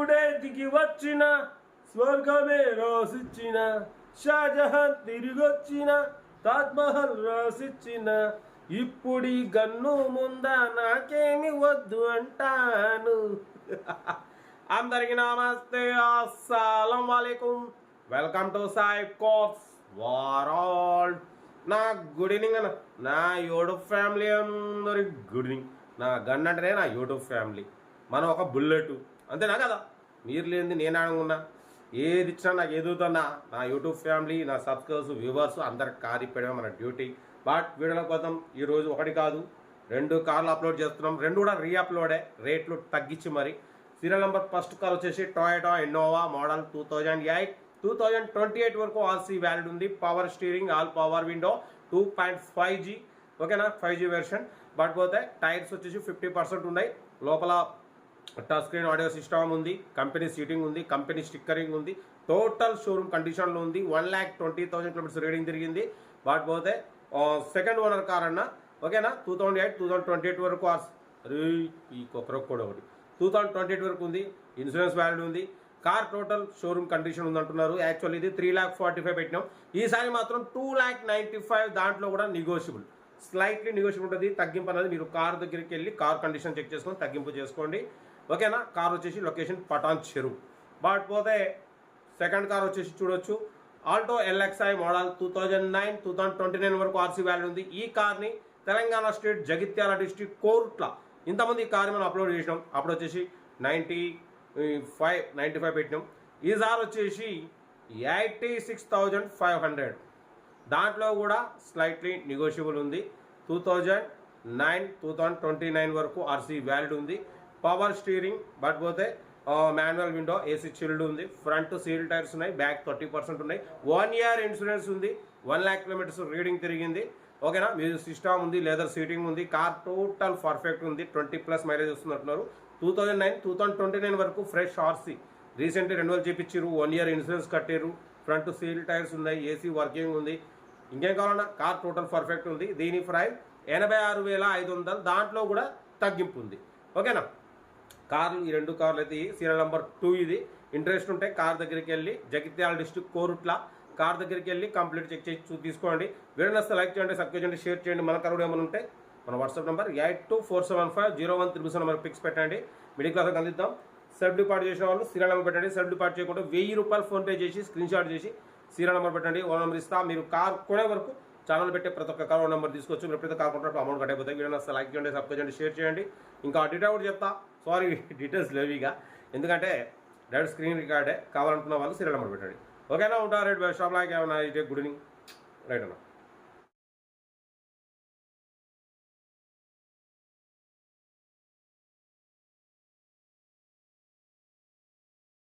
ఇప్పుడే దిగి వచ్చిన స్వర్గమే రాసిచ్చిన షాజహాన్ తిరిగొచ్చిన తాజ్మహల్ రాసిచ్చిన ఇప్పుడు ఈ గన్ను ముందా నాకేమి వద్దు అంటాను. అందరికి నమస్తే, అస్సలం వాలేకుం. Welcome to Sai courses world. నా గుడ్ ఈవినింగ్ అన్న, నా యూట్యూబ్ ఫ్యామిలీ అందరి గుడ్ ఈవినింగ్. నా గన్ అంటేనే నా యూట్యూబ్ ఫ్యామిలీ. మనం ఒక బుల్లెట్ అంతేనా కదా? మీరు లేనిది నేను అనుకున్నా, ఏది ఇచ్చినా నాకు ఎదుగుతున్నా నా యూట్యూబ్ ఫ్యామిలీ, నా సబ్స్క్రైబర్స్, వ్యూవర్స్ అందరికి కారిపోయడమే మన డ్యూటీ. బట్ వీడియోల కోసం ఈరోజు ఒకటి కాదు 2 కార్లు అప్లోడ్ చేస్తున్నాం. 2 కూడా రీఅప్లోడే, రేట్లు తగ్గించి మరి. సీరియల్ నెంబర్ ఫస్ట్ కార్ వచ్చేసి టొయోటా ఇన్నోవా మోడల్ 2008 2028 వరకు ఆర్సీ వ్యాలిడ్ ఉంది. Power steering, all power window, 2.5G ఓకేనా, 5G వెర్షన్. బట్ పోతే టైర్స్ వచ్చేసి 50% ఉన్నాయి. లోపల టచ్ స్క్రీన్ ఆడియో సిస్టమ్ ఉంది, కంపెనీ సీటింగ్ ఉంది, కంపెనీ స్టిక్కరింగ్ ఉంది, టోటల్ షోరూమ్ కండిషన్లో ఉంది. 1,20,000 కిలోమీటర్స్ రీడింగ్ తిరిగింది. బట్ పోతే సెకండ్ ఓనర్ కార్ అన్న ఓకేనా. 2008 2028 వరకు ఈ కొక్కరొక్క కూడా ఒకటి 2028 వరకు ఉంది. ఇన్సూరెన్స్ వ్యాలిడ్ ఉంది. కార్ టోటల్ షోరూమ్ కండిషన్ ఉంది అంటున్నారు. యాక్చువల్లీ ఇది 3,45,000 పెట్టినాం. ఈసారి మాత్రం 2,95,000. దాంట్లో కూడా నెగోషియబుల్, స్లైట్లీ నెగోషియబుల్ ఉంటుంది. తగ్గింపు అనేది మీరు కార్ దగ్గరికి వెళ్ళి కార్ కండిషన్ చెక్ చేసుకొని తగ్గింపు చేసుకోండి ఓకేనా. కార్ వచ్చేసి లొకేషన్ పటాన్ చెరువు. బట్ పోతే సెకండ్ కార్ వచ్చేసి చూడొచ్చు, ఆల్టో LXi మోడల్ 2009 2029 వరకు ఆర్సీ వ్యాలిడ్ ఉంది. ఈ కార్ని తెలంగాణ స్టేట్ జగిత్యాల డిస్ట్రిక్ట్ కోరుట్ల ఇంతమంది ఈ కార్ మనం అప్లోడ్ చేసినాం. అప్పుడు వచ్చేసి 95 పెట్టినాం. ఈ సార్ వచ్చేసి 86,500. దాంట్లో కూడా స్లైట్లీ నెగోషియబుల్ ఉంది. 2009 2029 వరకు ఆర్సీ వ్యాలిడ్ ఉంది. పవర్ స్టీరింగ్, బట్ పోతే మాన్యువల్ విండో, ఏసీ చిల్డ్ ఉంది. ఫ్రంట్ సీల్ టైర్స్ ఉన్నాయి, బ్యాక్ 30% ఉన్నాయి. 1 year ఇన్సూరెన్స్ ఉంది. 1,00,000 కిలోమీటర్స్ రీడింగ్ తిరిగింది ఓకేనా. మ్యూజిక్ సిస్టమ్ ఉంది, లెదర్ సీటింగ్ ఉంది. కార్ టోటల్ పర్ఫెక్ట్ ఉంది. 20+ మైలేజ్ వస్తున్నట్టున్నారు. 2009 2029 వరకు ఫ్రెష్ ఆర్సీ. రీసెంట్లీ రెన్యువల్ చేయించారు. 1 year ఇన్సూరెన్స్ కట్టారు. ఫ్రంట్ సీల్ టైర్స్ ఉన్నాయి, ఏసీ వర్కింగ్ ఉంది. ఇంకేం కావాలన్నా కార్ టోటల్ పర్ఫెక్ట్ ఉంది. దీని ప్రైస్ 86,500. దాంట్లో కూడా తగ్గింపు ఉంది ఓకేనా. కార్లు ఈ 2 కార్లు అయితే సీరియల్ నెంబర్ 2 ఇది. ఇంట్రెస్ట్ ఉంటే కార్ దగ్గరికి వెళ్ళి జగిత్యాల డిస్ట్రిక్ట్ కోరుట్ల కార్ దగ్గరికి వెళ్ళి కంప్లీట్ చెక్ చేసి తీసుకోండి. వీడియో నచ్చితే లైక్ చేయండి, సబ్స్క్రైబ్ చేయండి, షేర్ చేయండి. మన కరుడు ఏమైనా ఉంటే మన వాట్సాప్ నెంబర్ 82475013 నెంబర్ పిక్స్ పెట్టండి. మిడిల్ క్లాస్ అందిద్దాం. సెల్ఫ్ డిపాజిట్ చేసిన వాళ్ళు సీరియల్ నెంబర్ పెట్టండి. సెల్ఫ్ డిపాజిట్ చేయకుండా ₹1000 ఫోన్పే చేసి స్క్రీన్ షాట్ చేసి సీరియల్ నెంబర్ పెట్టండి. ఓ నెంబర్ ఇస్తా. మీరు కార్ కొనే వరకు ఛానల్ పెట్టే ప్రతి ఒక్క కార్ నెంబర్ తీసుకోవచ్చు. మీరు ఎప్పుడైతే కార్ కొంటారో అమౌంట్ కట్ అయిపోతాయి. వీడియో నచ్చితే లైక్ చేయండి, సబ్స్క్రైబ్ చేయండి, షేర్ చేయండి. ఇంకా డీటెయిల్ కూడా చెప్తా. సారీ డీటెయిల్స్ లేవిగా, ఎందుకంటే డైరెక్ట్ స్క్రీన్ రికార్డే. కావాలనుకున్న వాళ్ళు సీరియల్ నెంబర్ పెట్టండి ఓకేనా. ఉంటారు రైట్. షాప్ లాగా ఏమన్నా గుడ్ ఈవినింగ్ రైట్ అన్న.